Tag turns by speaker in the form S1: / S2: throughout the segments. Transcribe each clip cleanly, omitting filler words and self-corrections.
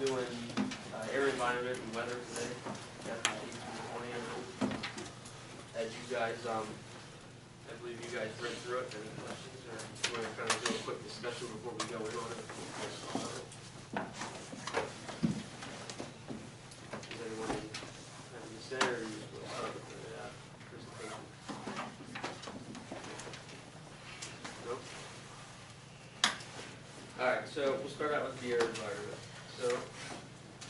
S1: we're doing air environment and weather today. Chapter 8 through 20. As you guys, I believe you guys read through it. Any questions, or you want to kind of do a quick discussion before we go in on it? Does anyone have anything to say, or you just want to start with the presentation? Nope. All right, so we'll start out with the air environment. So,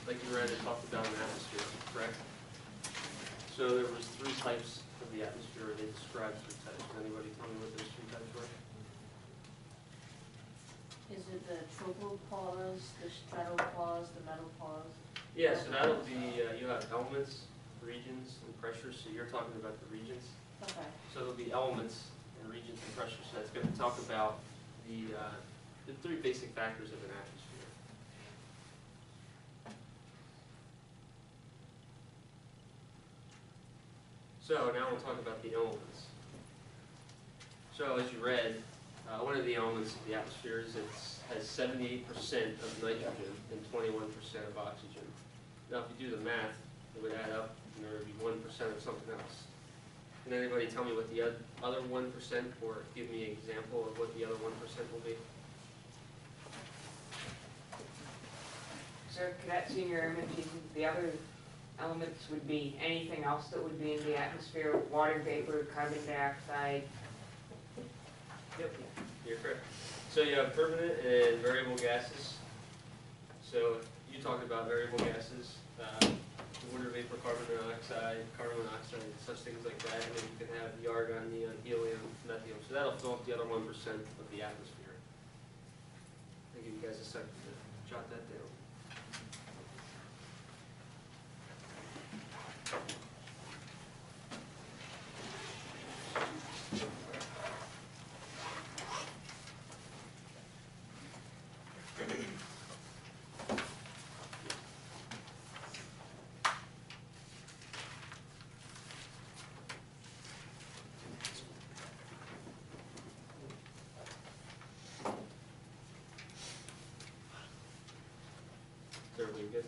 S1: like you read, it talked about an atmosphere, correct? So there was 3 types of the atmosphere, and they described 3 types. Can anybody tell me what those 3 types were?
S2: Is it the Tropopause, the Stratopause, the Metapause?
S1: Yeah, so that'll be, you have elements, regions, and pressures. So you're talking about the regions.
S2: Okay.
S1: So there'll be elements and regions and pressures. So that's going to talk about the 3 basic factors of an atmosphere. So now we'll talk about the elements. So as you read, one of the elements of the atmosphere is it has 78% of nitrogen and 21% of oxygen. Now if you do the math, it would add up and there would be 1% of something else. Can anybody tell me what the other 1%, or give me an example of what the other 1% will be?
S3: So Cadet Senior Airman, the other elements would be anything else that would be in the atmosphere: water vapor, carbon dioxide.
S1: Yep, you're correct. So you have permanent and variable gases. So you talked about variable gases, water vapor, carbon dioxide, such things like that. And then you can have the argon, neon, helium, methium. So that'll fill up the other 1% of the atmosphere. I'll give you guys a second to jot that down. Is everybody good?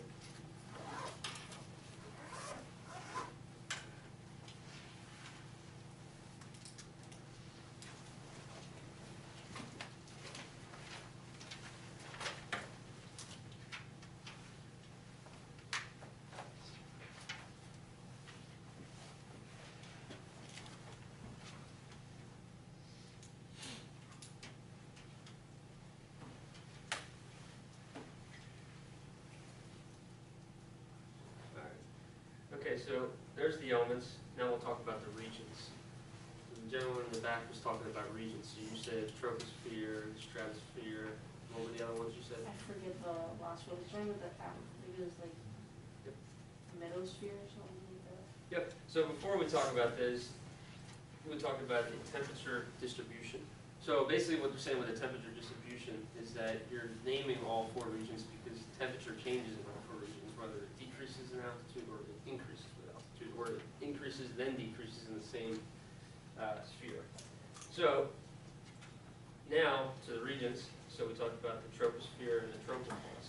S1: Okay, so there's the elements. Now we'll talk about the regions. The gentleman in the back was talking about regions. So you said troposphere, stratosphere. What were the other ones you said?
S2: I forget the last one. It's starting with the maybe it was like meadosphere or something like that.
S1: Yep. So before we talk about this, we talk about the temperature distribution. So basically what they're saying with the temperature distribution is that you're naming all 4 regions because temperature changes in all 4 regions, whether it decreases in altitude or it increases with altitude, or it increases then decreases in the same sphere. So now to the regions. So we talked about the troposphere and the tropopause.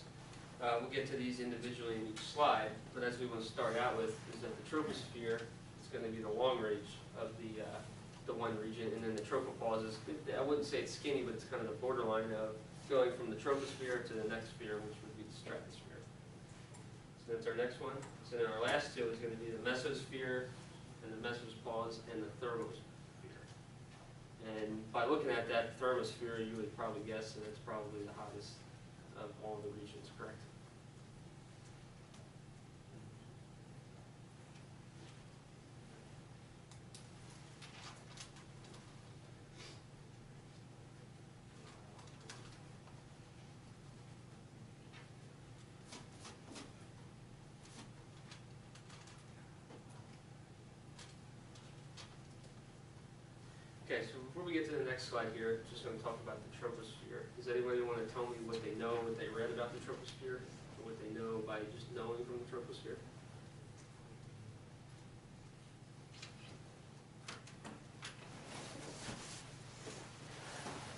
S1: We'll get to these individually in each slide, but as we want to start out with is that the troposphere is going to be the long range of the one region, and then the tropopause is, I wouldn't say it's skinny, but it's kind of the borderline of going from the troposphere to the next sphere, which would be the stratosphere. So that's our next one. So then our last 2 is going to be the mesosphere and the mesopause and the thermosphere. And by looking at that thermosphere, you would probably guess that it's probably the hottest of all the regions, correct? Okay, so before we get to the next slide here, just going to talk about the troposphere. Does anybody want to tell me what they know, what they read about the troposphere, or what they know by just knowing from the troposphere?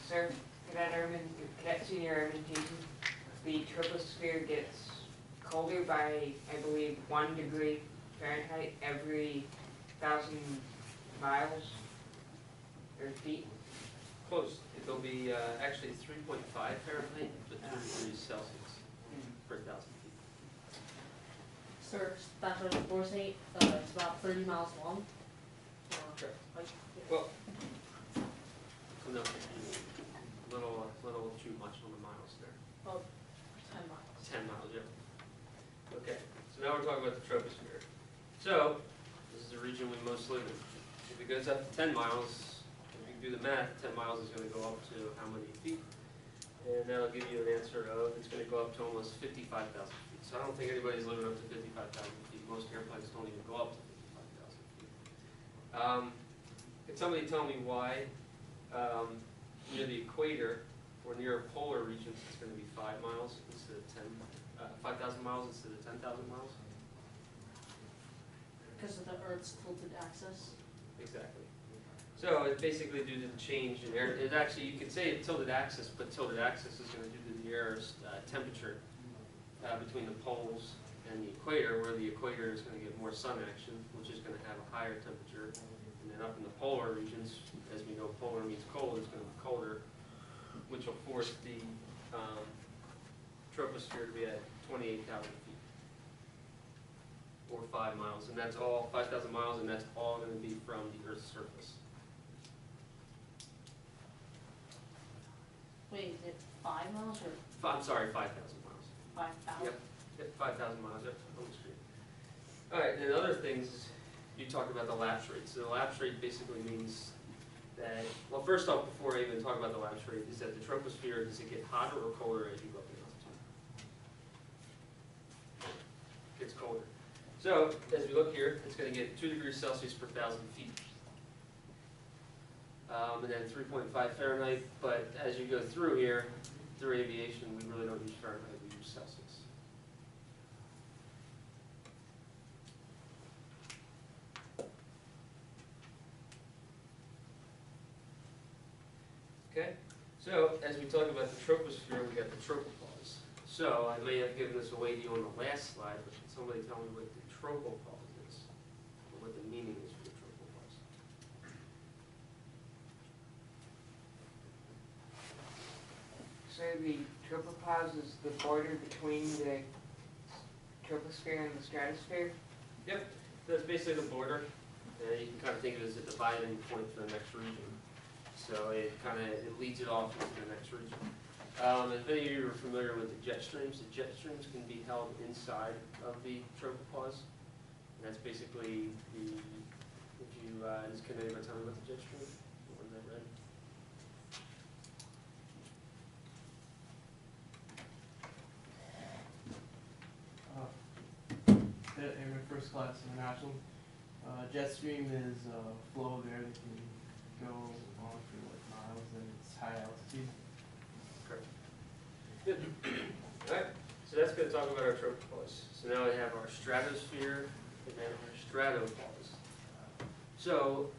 S3: Sir, Cadet Senior Airman Jason, the troposphere gets colder by, I believe, 1 degree Fahrenheit every 1,000 miles or feet.
S1: Close. It'll be actually 3.5 Fahrenheit to 3 degrees Celsius per 1,000 feet.
S2: Sir, that's what the force eight, it's about 30 miles long.
S1: Sure.
S2: Like,
S1: Well, no, little too much on the miles there.
S2: oh, 10 miles.
S1: 10 miles, yeah. Okay, so now we're talking about the troposphere. So, this is the region we most live in. If it goes up to 10 miles, if you can do the math, 10 miles is going to go up to how many feet? And that'll give you an answer of, it's going to go up to almost 55,000 feet. So I don't think anybody's living up to 55,000 feet. Most airplanes don't even go up to 55,000 feet. Can somebody tell me why near the equator or near polar regions it's going to be 5 miles instead of 5,000 miles instead of 10,000 miles?
S2: Because of the Earth's tilted axis.
S1: Exactly. So it's basically due to the change in air. It actually, you could say tilted axis, but tilted axis is going to do to the air's temperature between the poles and the equator, where the equator is going to get more sun action, which is going to have a higher temperature. And then up in the polar regions, as we know, polar means cold, it's going to be colder, which will force the troposphere to be at 28,000 feet, or 5 miles, and that's all 5,000 miles, and that's all going to be from the Earth's surface.
S2: Wait, is it 5 miles or
S1: I'm sorry, 5,000 miles.
S2: 5,000?
S1: Yep, 5,000 miles up on the street. All right, and then other things, you talked about the lapse rate. So the lapse rate basically means that, well, first off, before I even talk about the lapse rate, is that the troposphere, does it get hotter or colder as you go up in altitude? It gets colder. So, as we look here, it's going to get 2 degrees Celsius per 1,000 feet. And then 3.5 Fahrenheit, but as you go through here, through aviation, we really don't use Fahrenheit, we use Celsius. Okay, so as we talk about the troposphere, we got the tropopause. So I may have given this away to you on the last slide, but can somebody tell me what the tropopause is, or what the meaning is for the tropopause?
S3: So the tropopause is the border between the troposphere and the stratosphere?
S1: Yep, that's basically the border. You can kind of think of it as a dividing point for the next region. So it leads it off into the next region. If any of you are familiar with the jet streams can be held inside of the tropopause. And that's basically the, can anybody tell me what the jet stream is? The one that read?
S4: In first class international, jet stream is a flow of air that can go on for like miles and it's high altitude.
S1: Correct. Good. All right. So that's going to talk about our tropopause. So now we have our stratosphere and then our stratopause. So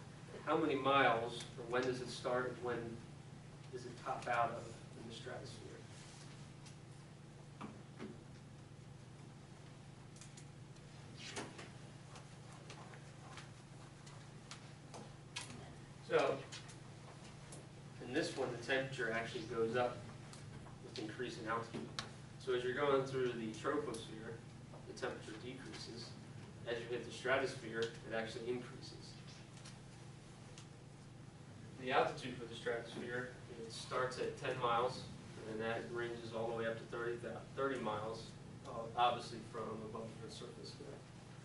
S1: how many miles, or when does it start? When does it top out of in the stratosphere? So, in this one, the temperature actually goes up with increasing altitude. So as you're going through the troposphere, the temperature decreases. As you hit the stratosphere, it actually increases. The altitude for the stratosphere, it starts at 10 miles, and that ranges all the way up to 30 miles, obviously from above the surface there.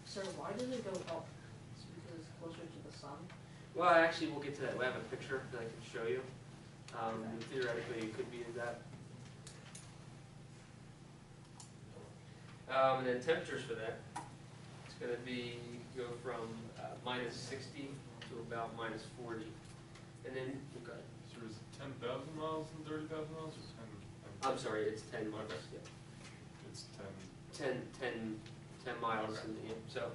S2: Sir, why does it go up? It's because it's closer to the sun?
S1: Well, actually, we'll get to that. We have a picture that I can show you. Theoretically, it could be that. And then temperatures for that, it's going to be go from minus 60 to about minus 40. And then, okay.
S5: So is it 10,000 miles and 30,000 miles, or 10?
S1: I'm sorry, it's 10 miles. Yeah.
S5: It's
S1: 10 miles.
S5: Okay.
S1: So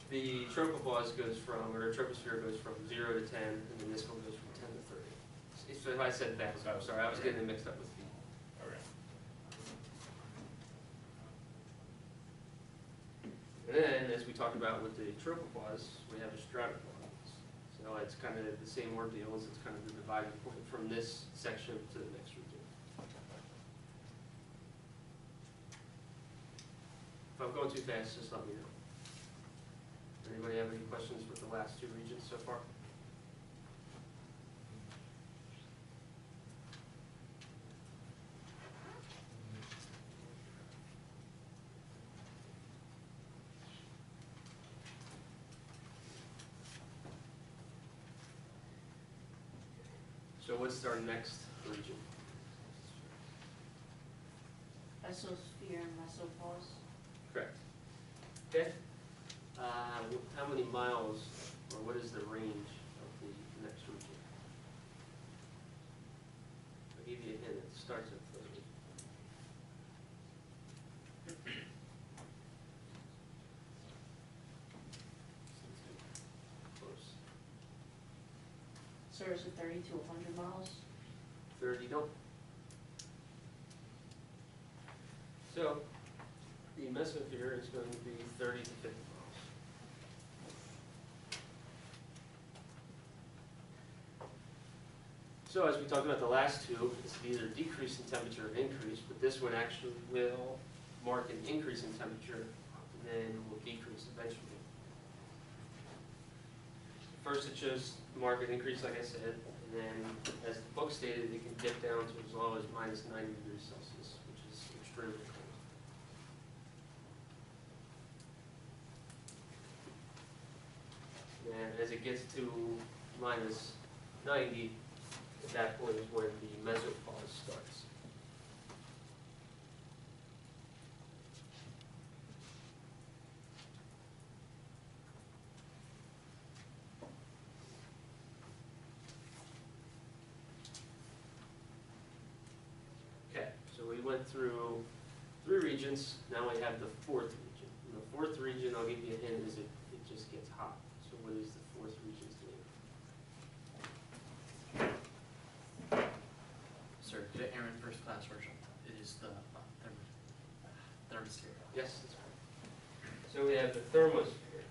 S1: the tropopause goes from, or the troposphere goes from 0 to 10, and then this one goes from 10 to 30. So if I said that, I'm sorry, I was getting it mixed up with feet.
S5: Okay.
S1: And then, as we talked about with the Tropopause, we have a Stratopause. So it's kind of the same ordeal, as it's kind of the dividing point from this section to the next region. If I'm going too fast, just let me know. Anybody have any questions with the last two regions so far? So what's our next region?
S2: Mesosphere and mesopause.
S1: Correct. Okay. How many miles, or what is the range of the next region? I'll give you a hint. It starts at 30. Close.
S2: So is it 30 to 100 miles?
S1: 30, no. So, the mesosphere is going to be 30 to 50 miles. So, as we talked about the last two, it's either decrease in temperature or increase, but this one actually will mark an increase in temperature, and then will decrease eventually. First, it shows market increase, like I said, and then, as the book stated, it can dip down to as low as minus 90 degrees Celsius, which is extremely cold. And as it gets to minus 90, at that point is when the mesopause starts. Okay, so we went through 3 regions, now we have the 4th region. And the 4th region, I'll give you a hint, is it just gets hot. So what is the 4th region's name?
S6: Sir, Cadet Airman First Class Workshop. It is the thermosphere.
S1: Yes, that's right. So we have the thermosphere.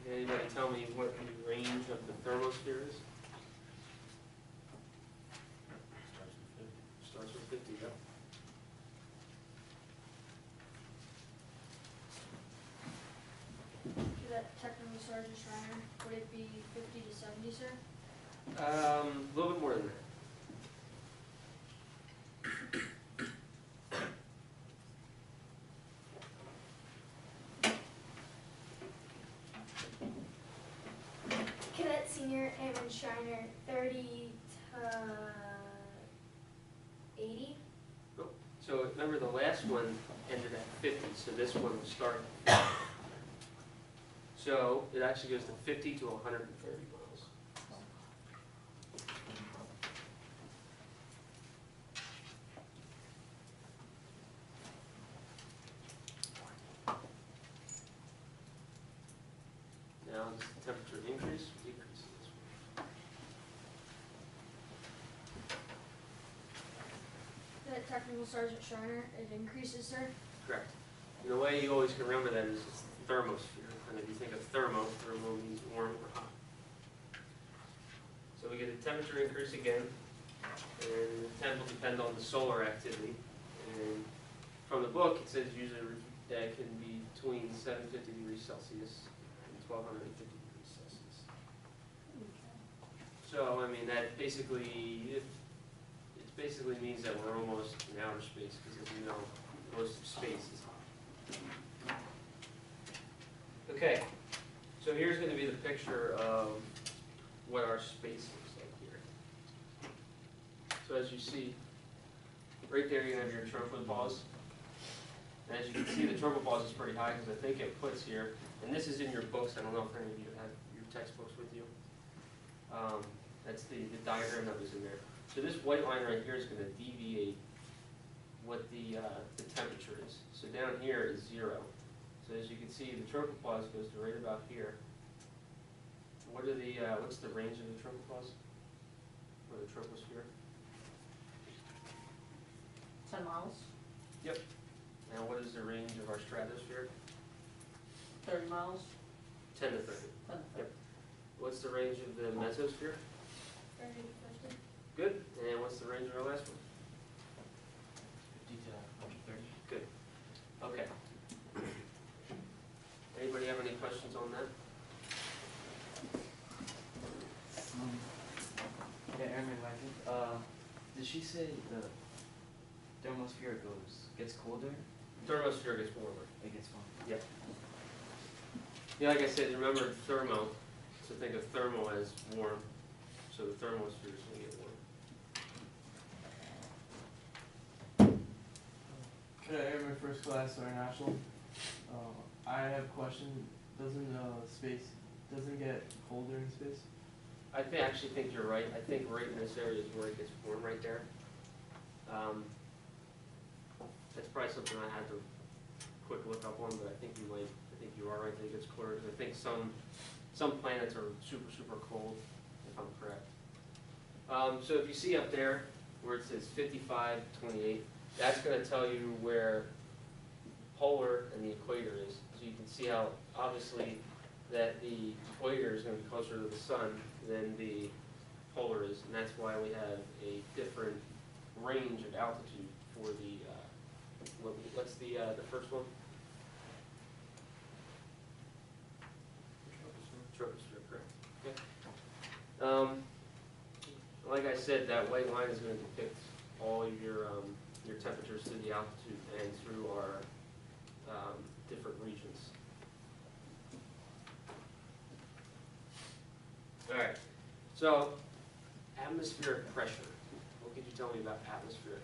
S1: Can anybody tell me what the range of the thermosphere is? Starts with 50, yeah.
S7: Cadet Technical Sergeant Schreiner, would it be 50 to 70, sir?
S1: A little bit more than that.
S7: Cadet Senior Airman Schreiner, 30 to 80?
S1: So remember the last one ended at 50, so this one will start at 50. So it actually goes to 50 to 130 miles. Now does the temperature increase or decrease in this one?
S7: Cadet Technical Sergeant Schreiner, it increases, sir?
S1: Correct. And the way you always can remember that is it's the thermosphere. And if you think of thermo, thermo means warm or hot. So we get a temperature increase again, and the temp will depend on the solar activity. And from the book, it says usually that it can be between 750 degrees Celsius and 1250 degrees Celsius. So, I mean, that basically, it basically means that we're almost in outer space, because as you know, most of space is hot. Okay, so here's going to be the picture of what our space looks like here. So as you see, right there you have your Tropopause. And as you can see, the Tropopause is pretty high because I think it puts here, and this is in your books, I don't know if any of you have your textbooks with you. That's the diagram that was in there. So this white line right here is going to deviate what the temperature is. So down here is 0. So as you can see, the Tropopause goes to right about here. What are the what's the range of the Tropopause or the Troposphere?
S2: 10 miles?
S1: Yep. Now what is the range of our Stratosphere?
S2: 30 miles,
S1: 10 to 30.
S2: 10 to 30.
S1: What's the range of the mesosphere?
S7: 30 to 50.
S1: Good. And what's the range of our last one?
S6: 50 to 130.
S1: Good. Okay. Anybody have any questions on that?
S8: Yeah, Airman Wagon. Did she say the thermosphere gets colder?
S1: Thermosphere gets warmer.
S8: It gets warmer.
S1: Yeah. Yeah, like I said, remember thermo, so think of thermal as warm, so the thermosphere is going to get warm.
S4: Cadet Airman First Class International. I have a question. Doesn't get colder in space?
S1: I actually think you're right. I think right in this area is where it gets warm, right there. That's probably something I had to quick look up on, but I think you are right that it gets colder, because I think some planets are super, super cold, if I'm correct. So if you see up there where it says 55, 28, that's going to tell you where polar and the equator is. So you can see how, obviously, that the equator is going to be closer to the sun than the polar is, and that's why we have a different range of altitude for the, what's the first one? Troposphere, correct. Okay. Like I said, that white line is going to depict all of your temperatures through the altitude and through our different regions. All right, so atmospheric pressure. What could you tell me about atmospheric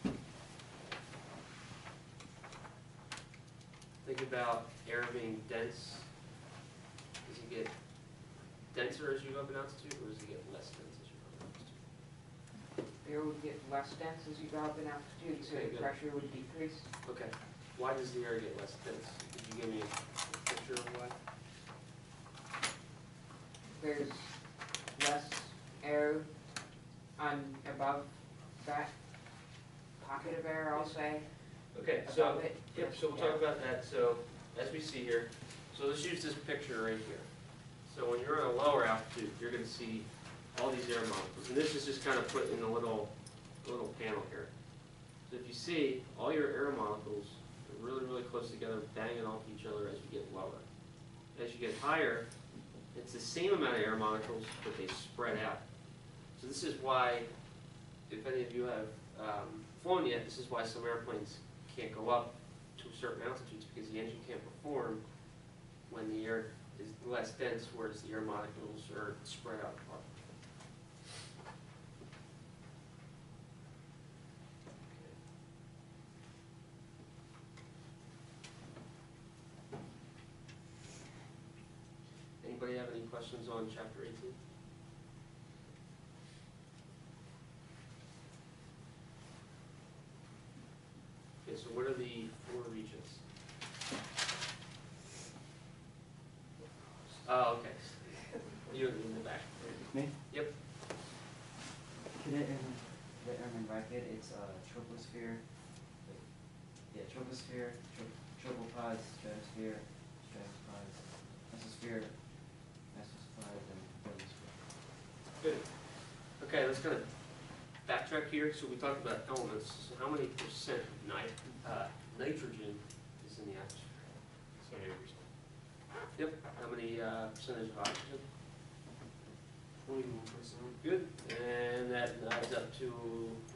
S1: pressure? Think about air being dense. Does it get denser as you go up in altitude, or does it get less dense as you go up in altitude?
S3: Air would get less dense as you go up in altitude, so
S1: Okay,
S3: the
S1: good.
S3: pressure would decrease.
S1: Okay. Why does the air get less dense? Could you give me a picture of why?
S3: There's less air on above that pocket of air, I'll say,
S1: Okay, so,
S3: above it.
S1: yep, so we'll talk about that. So, as we see here, so let's use this picture right here. So when you're on a lower altitude, you're going to see all these air molecules. And this is just kind of put in a little panel here. So if you see, all your air molecules are really, really close together, banging off each other as you get lower. As you get higher, it's the same amount of air molecules, but they spread out. So this is why, if any of you have flown yet, this is why some airplanes can't go up to certain altitudes, because the engine can't perform when the air is less dense, whereas the air molecules are spread out apart. Anybody have any questions on chapter 18? Okay, so what are the 4 regions? Oh, okay. You in the back.
S8: Me?
S1: Yep.
S8: Cadet Airman bracket. It's troposphere. Yeah, troposphere, tropopause, stratosphere, mesosphere, and thermosphere.
S1: Good. Okay, let's kind of backtrack here. So we talked about elements. So how many percent of nitrogen is in the atmosphere?
S5: 78%.
S1: Yep. How many percentage of oxygen?
S5: 21%.
S1: Good. And that adds up to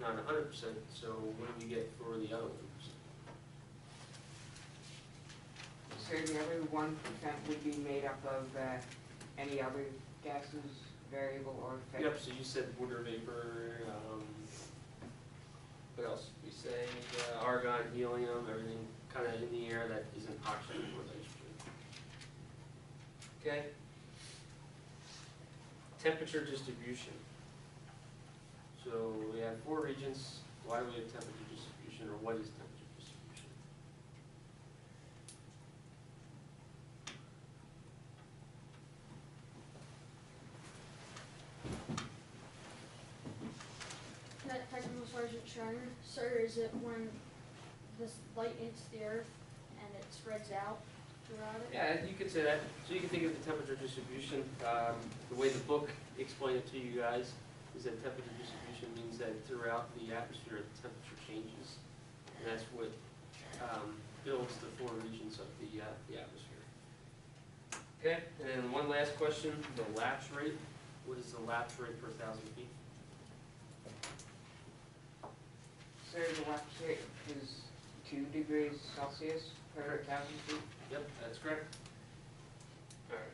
S1: not 100%. So what do we get for the other 1%?
S3: So the other 1% would be made up of any other gases, variable or fixed.
S1: Yep, so you said water vapor, what else did we say? Argon, helium, everything kind of in the air that isn't oxygen or nitrogen. Okay? Temperature distribution. So we have 4 regions. Why do we have temperature distribution, or what is temperature distribution?
S7: Cadet Technical Sergeant Schreiner. Sir, is it when this light hits the earth and it spreads out throughout it?
S1: Yeah, you could say that. So you can think of the temperature distribution. The way the book explained it to you guys is that temperature distribution means that throughout the atmosphere, the temperature changes. And that's what builds the four regions of the atmosphere. Okay, and then one last question, the lapse rate. What is the lapse rate per 1,000 feet?
S3: So the lapse rate is 2 degrees Celsius per 1,000 feet.
S1: Yep, that's correct. Alright,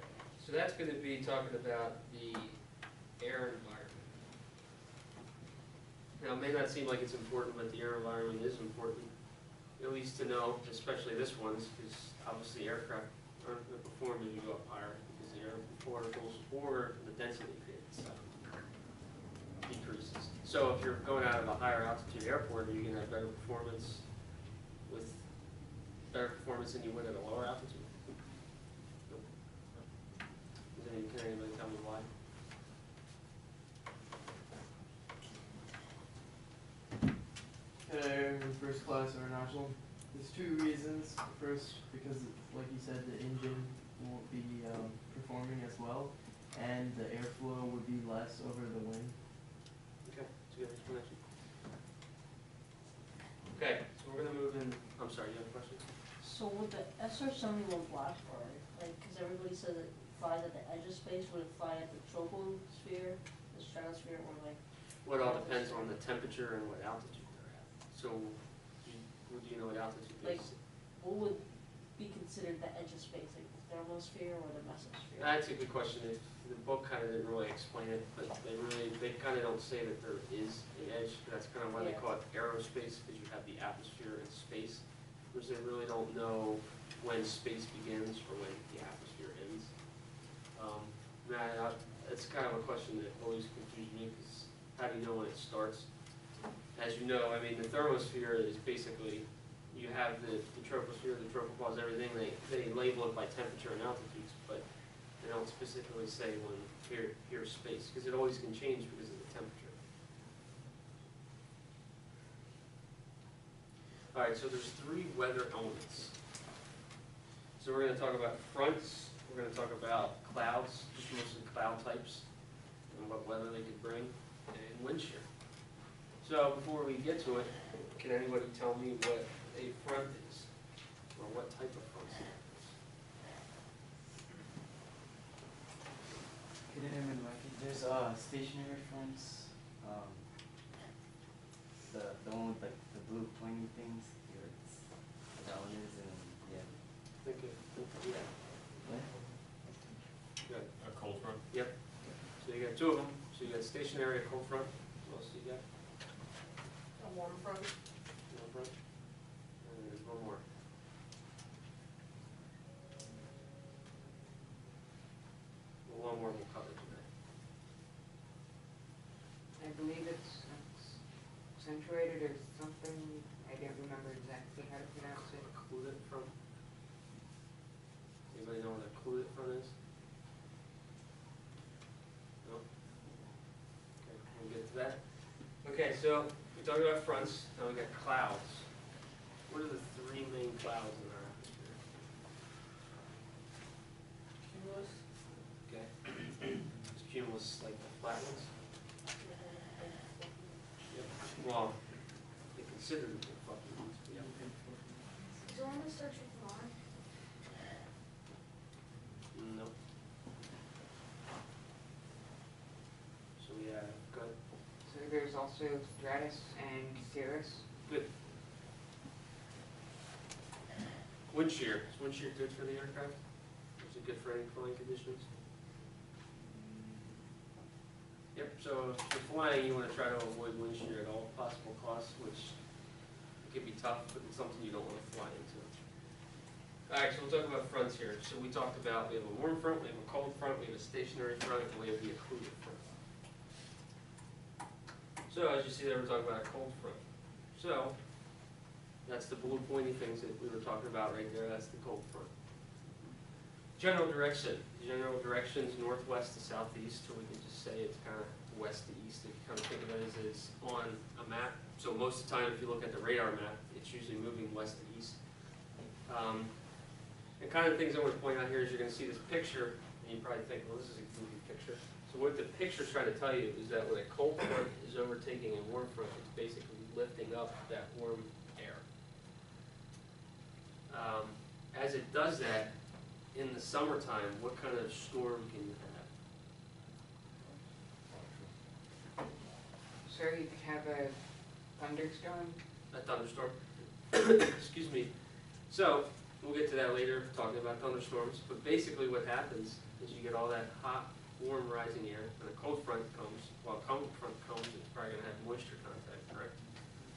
S1: so that's going to be talking about the air environment. Now, it may not seem like it's important, but the air environment is important, at least to know, especially this one's, because obviously aircraft aren't going to perform as you go up higher, because the air particles or the density decreases. So if you're going out of a higher altitude airport, are you going to have better performance with better performance than you would at a lower altitude? Nope. Can anybody tell me why?
S4: Cadet in first class international. There's 2 reasons. First, because like you said, the engine won't be performing as well, and the airflow would be less over the wind.
S1: Okay, that's a good explanation. Okay, so we're gonna move in, I'm sorry, you have a question?
S2: So would the SR-71 black bird, like, because everybody says it flies at the edge of space, would it fly at the troposphere, the stratosphere, or like?
S1: Well, it all depends on the temperature and what altitude they're at. So, do you know what altitude
S2: Like,
S1: is?
S2: what would be considered the edge of space, like the thermosphere or the mesosphere?
S1: That's a good question. The book kind of didn't really explain it, but they kind of don't say that there is an edge. That's kind of why they
S2: Yeah.
S1: call it aerospace, because you have the atmosphere and space, which they really don't know when space begins or when the atmosphere ends. It's kind of a question that always confused me, because how do you know when it starts? As you know, I mean, the thermosphere is basically, you have the troposphere, the tropopause, everything, they label it by temperature and altitudes, but they don't specifically say when here's space, because it always can change because of the temperature. All right, so there's 3 weather elements. So we're going to talk about fronts, we're going to talk about clouds, just mostly cloud types, and what weather they could bring, and wind shear. So before we get to it, can anybody tell me what a front is, or what type of front it is?
S8: There's stationary fronts, the one with like the blue pointy things. That one is, and yeah.
S1: Yeah.
S8: What?
S1: Good.
S5: A cold front?
S1: Yep. So you got 2 of them. So you got stationary, a cold front. What else do you got?
S2: A warm front?
S1: Warm front. And there's one more. Well, one more we'll cover today.
S3: I believe it's accentuated or something. I don't remember exactly how to pronounce it.
S1: Occluded front. Anybody know what a occluded front is? No? Okay, we'll get to that. Okay, so we talked about fronts, now we got clouds. What are the 3 main clouds in our atmosphere?
S2: Cumulus?
S1: Okay. Is cumulus like the flat ones? Yep. Well, they consider them the fucking ones, but yeah.
S7: Is the one that starts with line?
S1: No. So we have, good.
S3: So there's also stratus and cirrus.
S1: Good. Wind shear. Is wind shear good for the aircraft? Is it good for any flying conditions? Yep, so if you're flying, you want to try to avoid wind shear at all possible costs, which can be tough, but it's something you don't want to fly into. Alright, so we'll talk about fronts here. So we talked about, we have a warm front, we have a cold front, we have a stationary front, and we have the occluded front. So as you see there, we're talking about a cold front. So, that's the blue pointy things that we were talking about right there, that's the cold front. General direction. General direction is northwest to southeast, or we can just say it's kind of west to east, if you kind of think of it as on a map. So most of the time, if you look at the radar map, it it's usually moving west to east. And kind of things I want to point out here is you're going to see this picture, and you probably think, well, this is a goofy picture. So what the picture's trying to tell you is that when a cold front is overtaking a warm front, it's basically lifting up that warm air. As it does that, in the summertime, what kind of storm can you have?
S3: Sir, you could have a thunderstorm.
S1: A thunderstorm? Excuse me. So, we'll get to that later, talking about thunderstorms. But basically what happens is you get all that hot, warm rising air, and a cold front comes. While a cold front comes, it's probably going to have moisture contact, correct?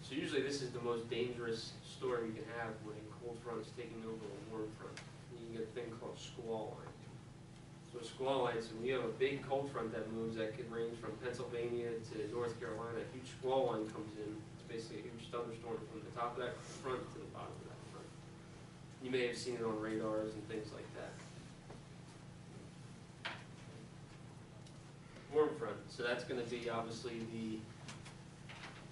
S1: So usually this is the most dangerous storm you can have when a cold front is taking over a warm front. You can get a thing called squall line. So a squall line, so when you have a big cold front that moves, that could range from Pennsylvania to North Carolina, a huge squall line comes in. It's basically a huge thunderstorm from the top of that front to the bottom of that front. You may have seen it on radars and things like that. Warm front, so that's going to be obviously the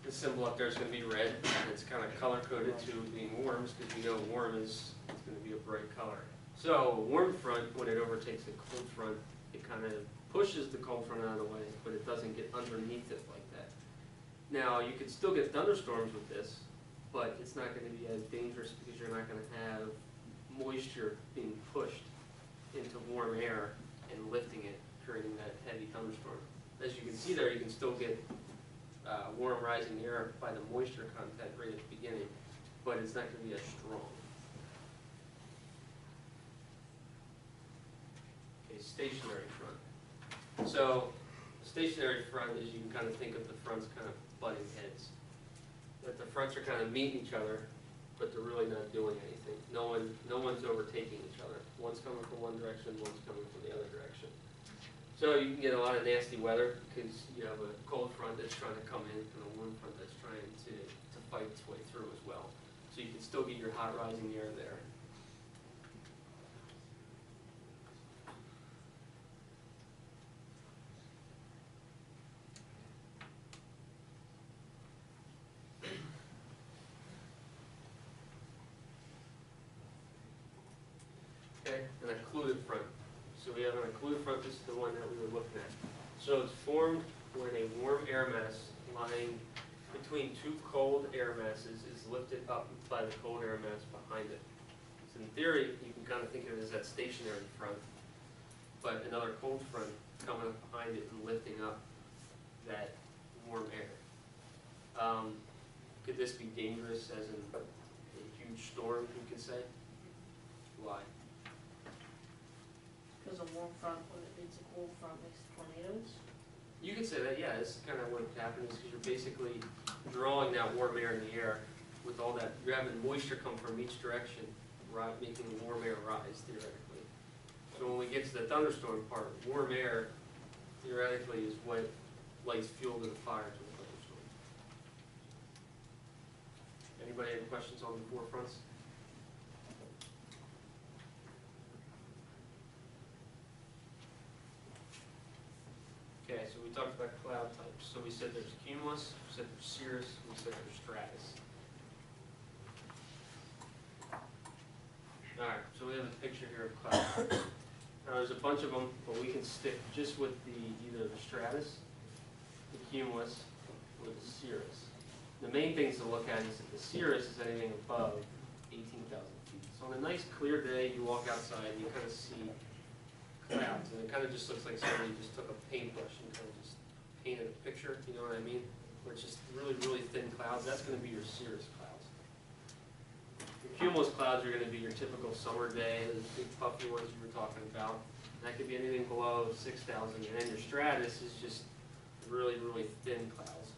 S1: symbol up there is going to be red, and it's kind of color-coded to being warms, because we know warm is it's going to be a bright color. So a warm front, when it overtakes a cold front, it kind of pushes the cold front out of the way, but it doesn't get underneath it like that. Now, you could still get thunderstorms with this, but it's not going to be as dangerous because you're not going to have moisture being pushed into warm air and lifting it, creating that heavy thunderstorm. As you can see there, you can still get warm rising air by the moisture content right at the beginning, but it's not going to be as strong. Okay, stationary front. So, stationary front is you can kind of think of the fronts kind of butting heads. That the fronts are kind of meeting each other, but they're really not doing anything. No one's overtaking each other. One's coming from one direction, one's coming from the other direction. So you can get a lot of nasty weather because you have a cold front that's trying to come in and a warm front that's trying to fight its way through as well. So you can still get your hot rising air there. Okay, an occluded front. So we have an occluded front, this is the one that we were looking at. So it's formed when a warm air mass lying between two cold air masses is lifted up by the cold air mass behind it. So in theory, you can kind of think of it as that stationary front, but another cold front coming up behind it and lifting up that warm air. Could this be dangerous as in a huge storm, you could say? Why?
S2: Because a warm front, when it meets a cold front, makes tornadoes.
S1: You could say that, yeah, this is kind of what happens because you're basically drawing that warm air in the air with all that, you're having moisture come from each direction, making the warm air rise, theoretically. So when we get to the thunderstorm part, warm air, theoretically, is what lights fuel to the fire to the thunderstorm. Anybody have questions on the four fronts? Okay, so we talked about cloud types. So we said there's cumulus, we said there's cirrus, we said there's stratus. Alright, so we have a picture here of cloud types. Now there's a bunch of them, but we can stick just with either the stratus, the cumulus, or the cirrus. The main things to look at is that the cirrus is anything above 18,000 feet. So on a nice clear day, you walk outside and you kind of see clouds, and it kind of just looks like somebody just took a paintbrush and kind of just painted a picture, you know what I mean? Where it's just really, really thin clouds. That's going to be your cirrus clouds. Your cumulus clouds are going to be your typical summer day, those big puffy ones you were talking about. And that could be anything below 6,000, and then your stratus is just really, really thin clouds.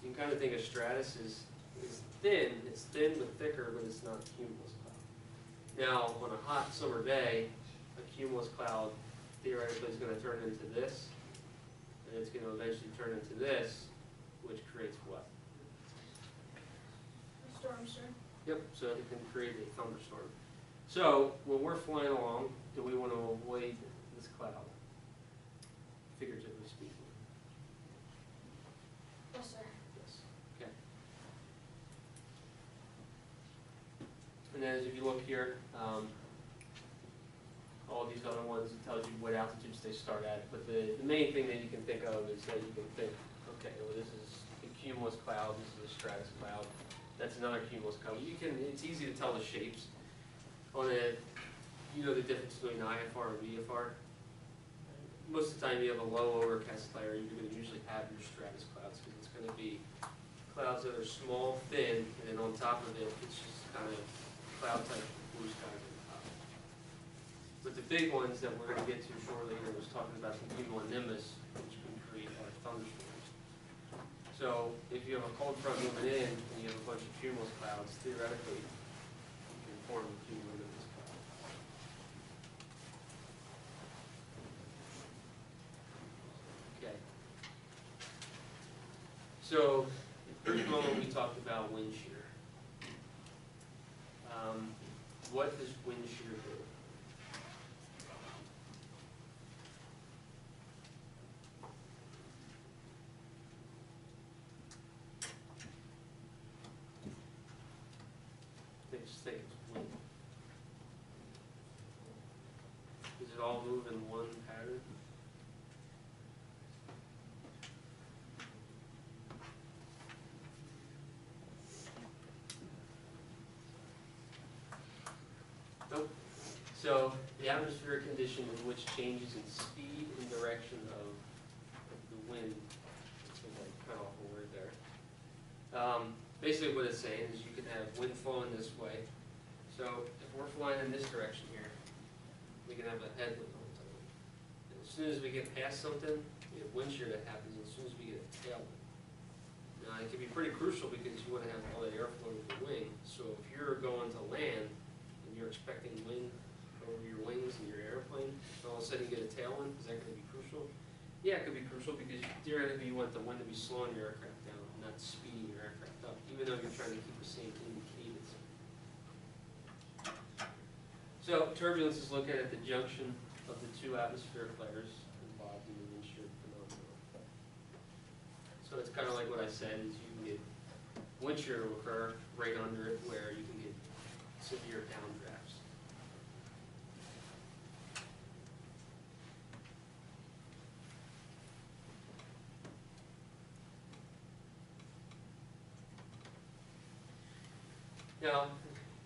S1: You can kind of think of stratus as thin. It's thin but thicker, but it's not a cumulus cloud. Now, on a hot summer day, a cumulus cloud theoretically is going to turn into this, and it's going to eventually turn into this, which creates what?
S7: A storm, sir.
S1: Yep, so it can create a thunderstorm. So, when we're flying along, do we want to avoid this cloud? Figuratively speaking.
S7: Yes, sir.
S1: Yes. Okay. And then if you look here, all these other ones, it tells you what altitudes they start at. But the main thing that you can think of is that you can think, okay, well, this is a cumulus cloud, this is a stratus cloud, that's another cumulus cloud. It's easy to tell the shapes. On it, you know the difference between IFR and VFR. Most of the time you have a low overcast layer, you're going to usually have your stratus clouds because it's going to be clouds that are small, thin, and then on top of it, it's just kind of cloud type blue skies on top. But the big ones that we're going to get to shortly, I was talking about the cumulonimbus, which can create our thunderstorms. So if you have a cold front moving in and you have a bunch of cumulus clouds, theoretically, you can form a cumulonimbus cloud. Okay. So, first moment we talked about wind shear. What does wind shear do? They just think it's wind. Does it all move in one pattern? Nope. So the atmospheric condition in which changes in speed and direction of the wind, I cut off a word there. Basically what it's saying is you can have wind flowing this way. So if we're flying in this direction here, we can have a headwind all the time. And as soon as we get past something, we have wind shear that happens, and as soon as we get a tailwind. Now it can be pretty crucial because you want to have all that airflow with the wing. So if you're going to land, you're expecting wind over your wings in your airplane, and all of a sudden you get a tailwind, is that going to be crucial? Yeah, it could be crucial because theoretically you want the wind to be slowing your aircraft down, not speeding your aircraft up, even though you're trying to keep the same cadence. So turbulence is located at the junction of the two atmospheric layers involved in the wind shear phenomenon. So it's kind of like what I said, is you can get wind shear to occur right under it where you can get severe downdrafts. Now,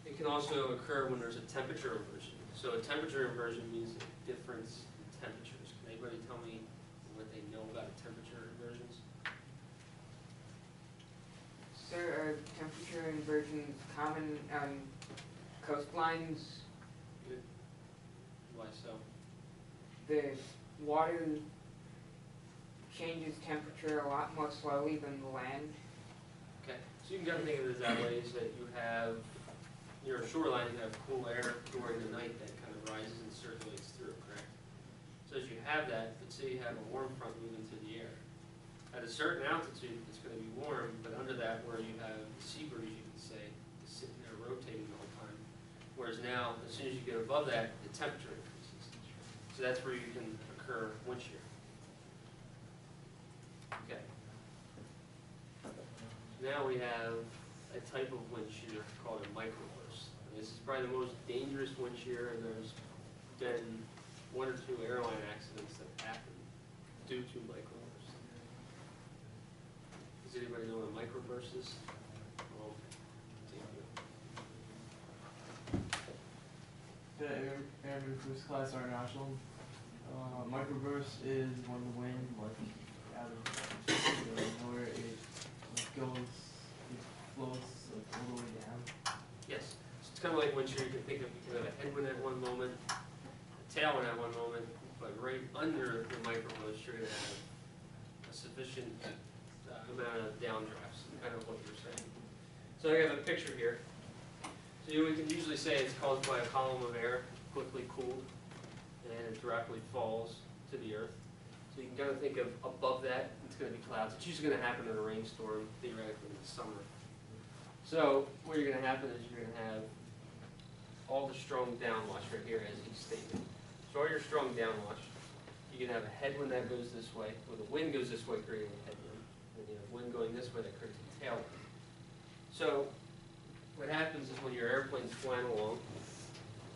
S1: it can also occur when there's a temperature inversion. So a temperature inversion means a difference in temperatures. Can anybody tell me what they know about temperature inversions?
S3: Sir, are temperature inversions common on coastlines?
S1: Good. Why so?
S3: The water changes temperature a lot more slowly than the land.
S1: Okay, so you can kind of think of it that way, is that you have, near a shoreline, you have cool air during the night that kind of rises and circulates through, correct? So as you have that, let's say you have a warm front moving through the air. At a certain altitude, it's going to be warm, but under that, where you have the sea breeze, you can say, is sitting there rotating the whole time. Whereas now, as soon as you get above that, the temperature increases. So that's where you can occur wind shear. Okay. Now we have a type of wind shear called a microburst. And this is probably the most dangerous wind shear, and there's been 1 or 2 airline accidents that happened due to microbursts. Does anybody know what a microburst is? Oh,
S4: The Airman First Class Art National. Microburst is when the wind, like, out of nowhere, it goes, it floats like all the way down.
S1: yes. So it's kind of like wind shear. You can think of, you can have a headwind at one moment, a tailwind at one moment, but right under the microburst, you're going to have a sufficient amount of downdrafts, kind of what you're saying. So I have a picture here. So we can usually say it's caused by a column of air quickly cooled, and it directly falls to the earth. So you can kind of think of above that, it's going to be clouds. It's usually going to happen in a rainstorm, theoretically in the summer. So what you're going to happen is you're going to have all the strong downwash right here as each statement. So all your strong downwash, you can have a headwind that goes this way, or the wind goes this way, creating a headwind. And you have wind going this way that creates a tailwind. So what happens is when your airplane's flying along,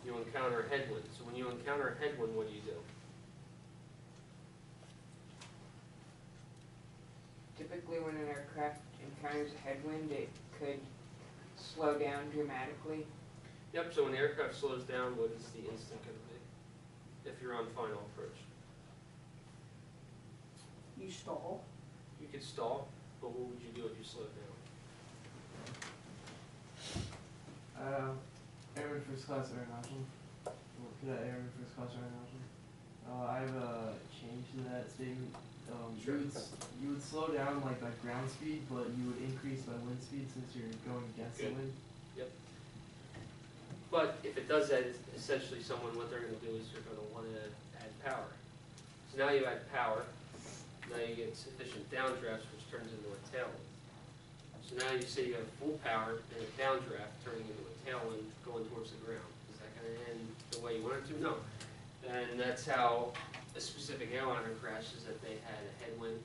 S1: you encounter a headwind. So when you encounter a headwind, what do you do?
S3: Typically, when an aircraft encounters a headwind, it could slow down dramatically.
S1: Yep, so when the aircraft slows down, what is the instant going to be? If you're on final approach.
S2: You stall.
S1: You could stall, but what would you do if you slowed down?
S4: Airman First Class Aeronautical. Cadet Airman First Class Aeronautical. I have a change to that statement.
S1: Sure.
S4: You would slow down like by ground speed, but you would increase by wind speed since you're going against the
S1: Good.
S4: wind.
S1: But if it does that, it's essentially someone, what they're going to do is they're going to want to add power. So now you add power, now you get sufficient downdrafts, which turns into a tailwind. So now you say you have full power and a downdraft turning into a tailwind going towards the ground. Is that going to end the way you want it to? No. And that's how a specific airliner crashes, that they had a headwind,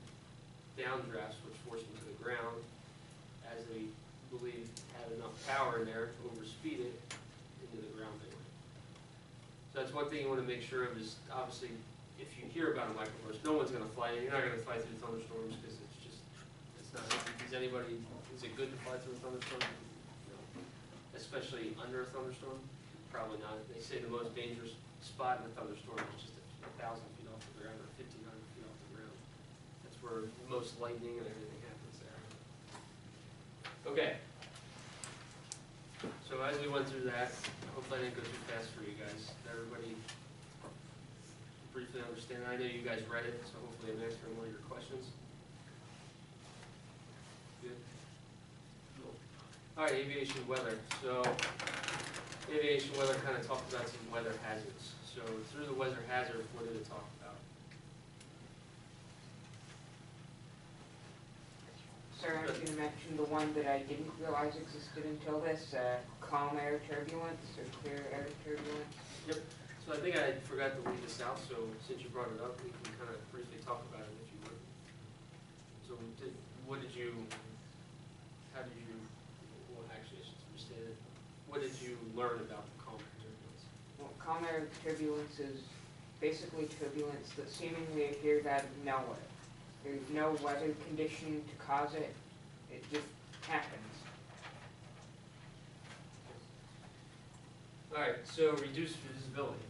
S1: downdrafts, which forced them to the ground, as they believed had enough power in there to overspeed it into the ground they went. So that's one thing you want to make sure of is, obviously, if you hear about a microburst, no one's going to fly in. You're not going to fly through thunderstorms because it's just, it's not, is it good to fly through a thunderstorm? No. Especially under a thunderstorm? Probably not. They say the most dangerous spot in a thunderstorm is just 1,000 feet off the ground or 1,500 feet off the ground. That's where most lightning and everything happens there. Okay. So as we went through that, hopefully I didn't go too fast for you guys. Did everybody briefly understand? I know you guys read it, so hopefully I'm answering all your questions. Good. Cool. All right, aviation weather. So aviation weather kind of talked about some weather hazards. So through the weather hazard, what did it talk about?
S3: Sir, I'm going to mention the one that I didn't realize existed until this, calm air turbulence or clear air turbulence.
S1: Yep. So I think I forgot to leave this out, so since you brought it up, we can kind of briefly talk about it if you would. So what did you, how did you, well actually I should restate it. What did you learn about the calm air turbulence?
S3: Well, calm air turbulence is basically turbulence that seemingly appears out of nowhere. There's no weather condition to cause it. It just happens.
S1: All right, so reduced visibility.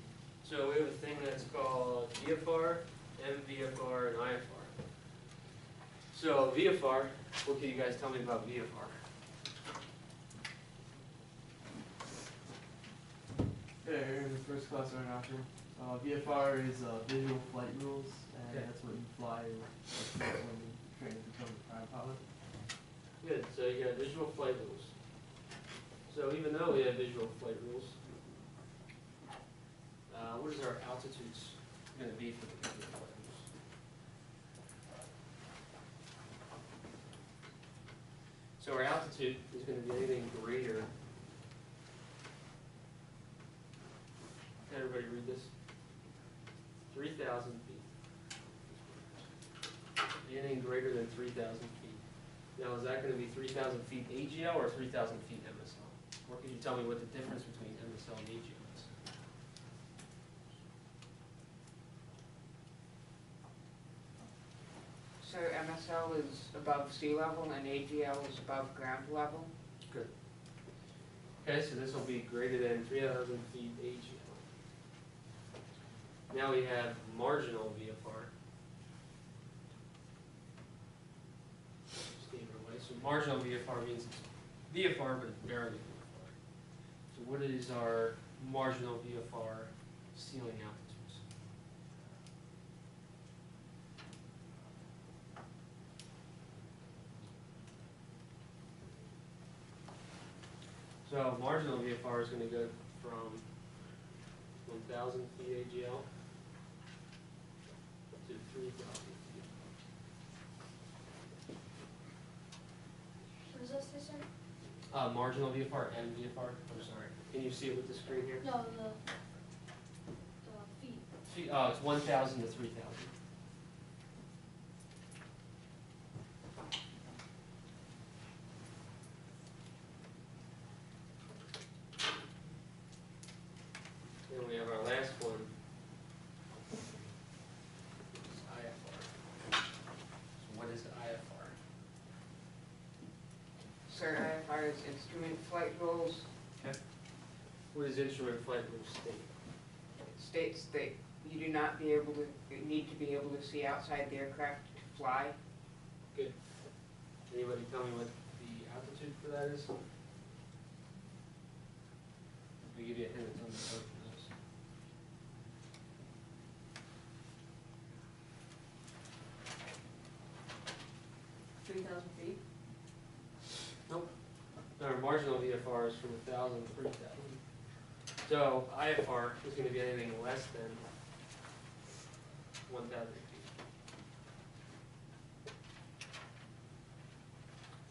S1: So we have a thing that's called VFR, MVFR, and IFR. So VFR, what can you guys tell me about VFR?
S4: Airman First Class Aeronautical. VFR is visual flight rules, and
S1: Okay.
S4: that's what you fly when you train to become a prime pilot.
S1: Good, so you got visual flight rules. So even though we have visual flight rules, what is our altitudes going to be for the visual flight rules? So our altitude is going to be anything greater. Can everybody read this? 3,000 feet. Anything greater than 3,000 feet. Now, is that going to be 3,000 feet AGL or 3,000 feet MSL? Or could you tell me what the difference between MSL and AGL is?
S3: So MSL is above sea level and AGL is above ground level.
S1: Good. Okay, so this will be greater than 3,000 feet AGL. Now we have marginal VFR. Just leave it away. So marginal VFR means it's VFR, but it's barely VFR. So what is our marginal VFR ceiling altitudes? So marginal VFR is going to go from 1,000 feet AGL to 3,000 feet.
S7: What does that say, sir?
S1: Marginal VFR and VFR. I'm sorry. Can you see it with the screen here?
S7: No, the feet.
S1: It's 1,000 to 3,000. Then we have our last one. It's IFR. So what is IFR?
S3: Sir, IFR is instrument flight rules.
S1: What does instrument flight rules state?
S3: It states that you do not be able to, you need to be able to see outside the aircraft to fly.
S1: Good. Anybody tell me what the altitude for that is? I'll give you a hint, it's on the boat.
S2: 3,000 feet?
S1: Nope. Our marginal VFR is from 1,000 to 3,000. So IFR is going to be anything less than 1,000 feet.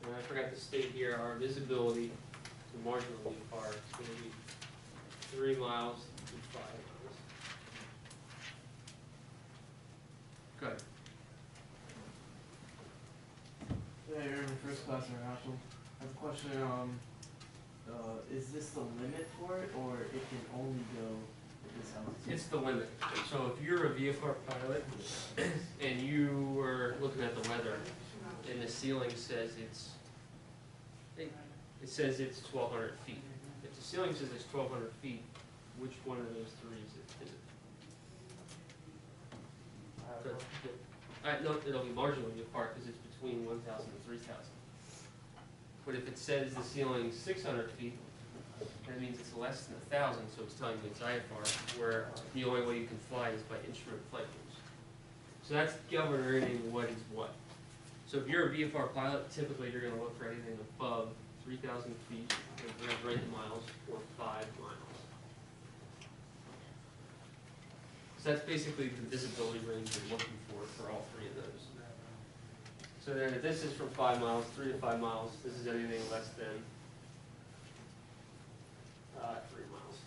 S1: And I forgot to state here, our visibility to marginal VFR is going to be 3 miles to 5 miles. Good.
S4: Yeah, you're in first class international. I have a question, is this the limit for it, or it can only go at this altitude?
S1: It's the limit. So if you're a VFR pilot and you were looking at the weather and the ceiling says it says it's 1,200 feet. If the ceiling says it's 1,200 feet, which one of those three is it? No, it'll be marginally apart because it's between 1,000 and 3,000. But if it says the ceiling's 600 feet, that means it's less than 1,000, so it's telling you it's IFR, where the only way you can fly is by instrument flight rules. So that's governing what is what. So if you're a VFR pilot, typically you're going to look for anything above 3,000 feet, or 8 miles, or 5 miles. So that's basically the visibility range you're looking for all three of those. So then if this is from 5 miles, 3 to 5 miles, this is anything less than 3 miles.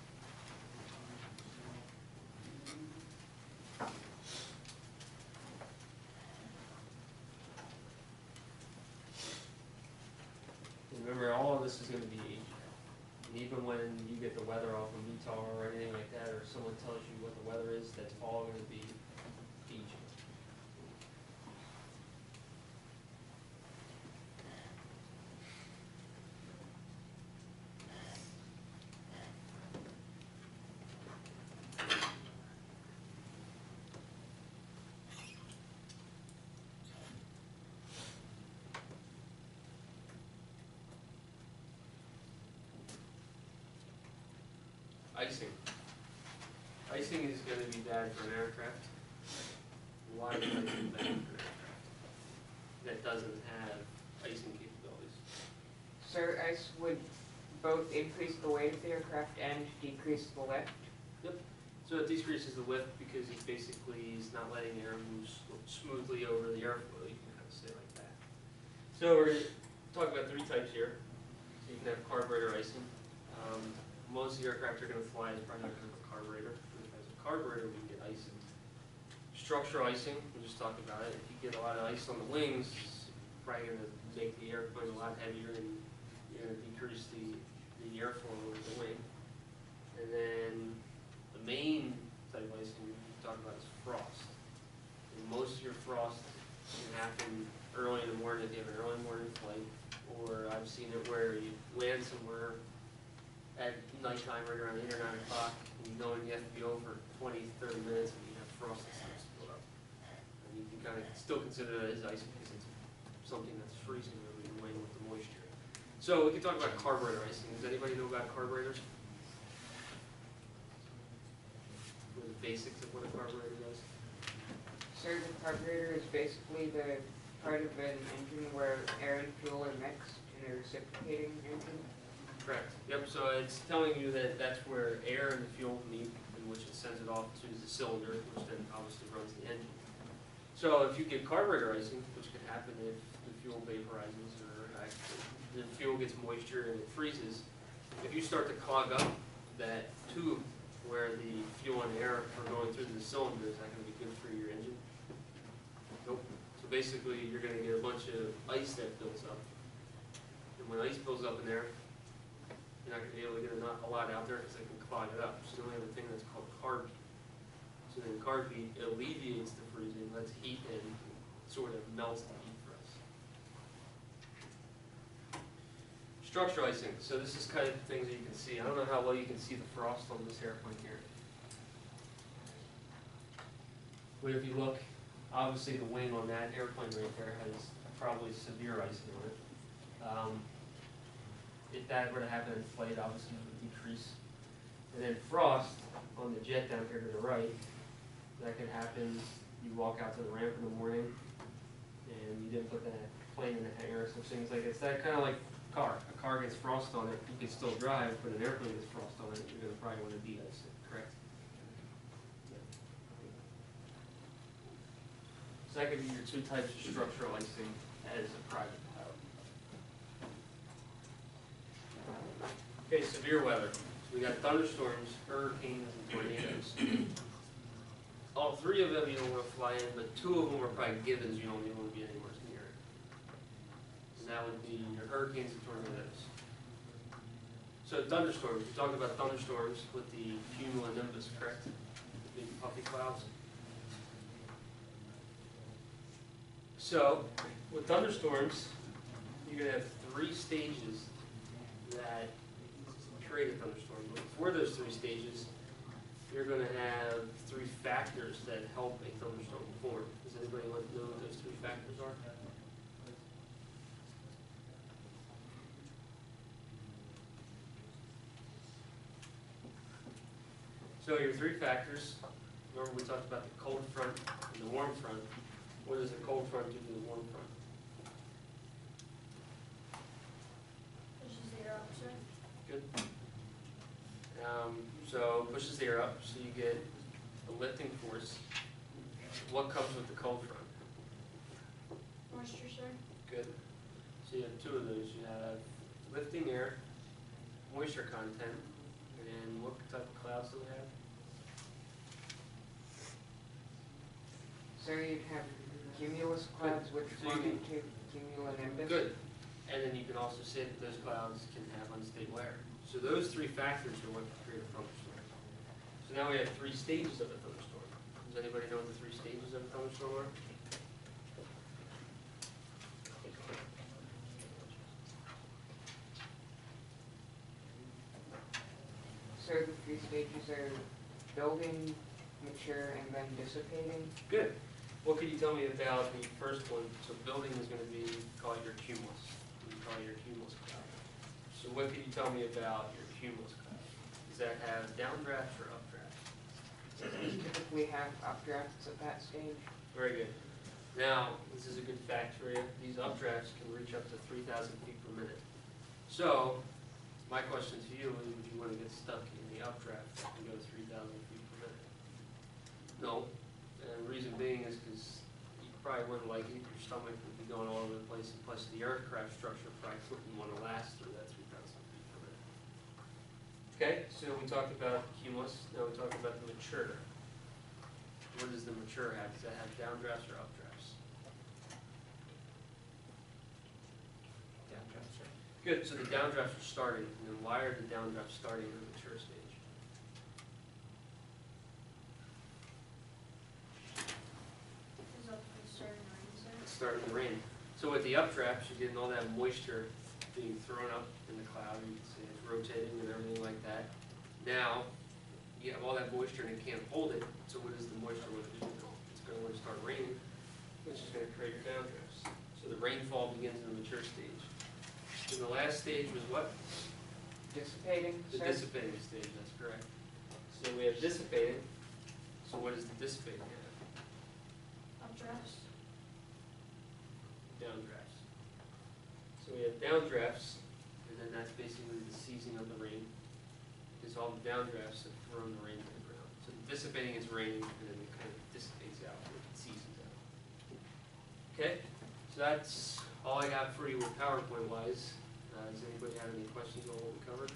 S1: Remember, all of this is going to be AGL. And even when you get the weather off of VTOL or anything like that, or someone tells you what the weather is, that's all going to be AGL. Icing. Icing is going to be bad for an aircraft. Why is icing bad for an aircraft that doesn't have icing capabilities?
S3: Sir, ice would both increase the weight of the aircraft and decrease the lift.
S1: Yep. So it decreases the lift because it basically is not letting air move smoothly over the airflow. You can kind of say it like that. So we're talking about 3 types here. So you can have carburetor icing. Most of the aircraft are going to fly is probably not going to have a carburetor. If it has a carburetor, we can get icing. Structural icing, we just talked about it. If you get a lot of ice on the wings, it's probably going to make the airplane a lot heavier and you're going to decrease the airflow over the wing. And then the main type of icing we talk about is frost. And most of your frost can happen early in the morning if you have an early morning flight, or I've seen it where you land somewhere at nighttime right around 8 or 9 o'clock, and you know you have to be over 20, 30 minutes, and you have frost that starts to build up. And you can kind of still consider that as icing because it's something that's freezing over your wing with the moisture. So we can talk about carburetor icing. Does anybody know about carburetors? What are the basics of what a carburetor does?
S3: Sir, the carburetor is basically the part of an engine where air and fuel are mixed in a reciprocating engine.
S1: Correct. Yep, so it's telling you that that's where air and the fuel meet, in which it sends it off to the cylinder, which then obviously runs the engine. So if you get carburetor icing, which can happen if the fuel vaporizes or the fuel gets moisture and it freezes, if you start to clog up that tube where the fuel and air are going through the cylinder, is that going to be good for your engine? Nope. So basically, you're going to get a bunch of ice that builds up. And when ice builds up in there, you're not gonna be able to get a lot out there because it can clog it up. So then we have a thing that's called card beat. So then card beat alleviates the freezing, lets heat in, sort of melts the heat for us. Structural icing. So this is kind of the things that you can see. I don't know how well you can see the frost on this airplane here. But if you look, obviously the wing on that airplane right there has probably severe icing on it. If that were to happen in flight, obviously it would decrease. And then frost on the jet down here to the right, that could happen. You walk out to the ramp in the morning and you didn't put that plane in the hangar, so things like it's that kind of like car. A car gets frost on it, you can still drive, but an airplane gets frost on it, you're going to probably want to de-ice it, correct? So that could be your two types of structural icing as a private pilot. Okay, severe weather. So we got thunderstorms, hurricanes, and tornadoes. All three of them you don't want to fly in, but two of them are probably givens you don't even want to be anywhere near it. And that would be your hurricanes and tornadoes. So thunderstorms, we talked about thunderstorms with the cumulonimbus, correct? The big puffy clouds. So with thunderstorms, you're going to have three stages that create a thunderstorm. But before those three stages, you're going to have three factors that help a thunderstorm form. Does anybody want to know what those three factors are? So your three factors, remember we talked about the cold front and the warm front. What does the cold front do to the warm front?
S7: Pushes the air up, sir.
S1: Good. So pushes the air up, so you get a lifting force. What comes with the cold front?
S7: Moisture, sir.
S1: Good. So you have two of those. You have lifting air, moisture content, and what type of clouds do we have?
S3: So you'd have cumulus clouds which
S1: So you
S3: form
S1: can-
S3: into cumulonimbus.
S1: Good. And then you can also say that those clouds can have unstable air. So those three factors are what create a thunderstorm. So now we have three stages of a thunderstorm. Does anybody know what the three stages of a thunderstorm are?
S3: So the three stages are building, mature, and then dissipating.
S1: Good. What could you tell me about the first one? So building is going to be, call it your cumulus. We call it your cumulus cloud. So what could you tell me about your cumulus cloud? Does that have downdrafts or updrafts?
S3: You typically have updrafts at that stage.
S1: Very good. Now, this is a good fact for you. These updrafts can reach up to 3,000 feet per minute. So, my question to you is, would you want to get stuck in the updraft that can go 3,000 feet per minute? No. And the reason being is because you probably wouldn't like it. Your stomach would be going all over the place. And plus, the aircraft structure probably wouldn't want to last through that 3,000 feet per minute. Okay, so we talked about cumulus. Now we talked about the mature. What does the mature have? Does that have downdrafts or updrafts?
S8: Downdrafts, sir.
S1: Good, so the downdrafts are starting, and then why are the downdrafts starting in the mature stage?
S7: Is up to starting rain, sir.
S1: It's starting to rain. So with the updrafts, you're getting all that moisture being thrown up in the cloud. You can see it's rotating and everything like that. Now, you have all that moisture and it can't hold it, so what does the moisture want to do? It's going to want to start raining, which is going to create your downdrafts. So the rainfall begins in the mature stage. And the last stage was what?
S3: Dissipating,
S1: The
S3: sir?
S1: dissipating stage, that's correct. So we have dissipating. So what is the dissipating have?
S7: Updrafts.
S1: Downdrafts. So we have downdrafts, and then that's basically the ceasing of the rain. Because all the downdrafts have thrown the rain to the ground. So the dissipating is raining, and then it kind of dissipates out, or it ceases out. Okay, so that's all I got for you with PowerPoint wise. Does anybody have any questions on what we covered?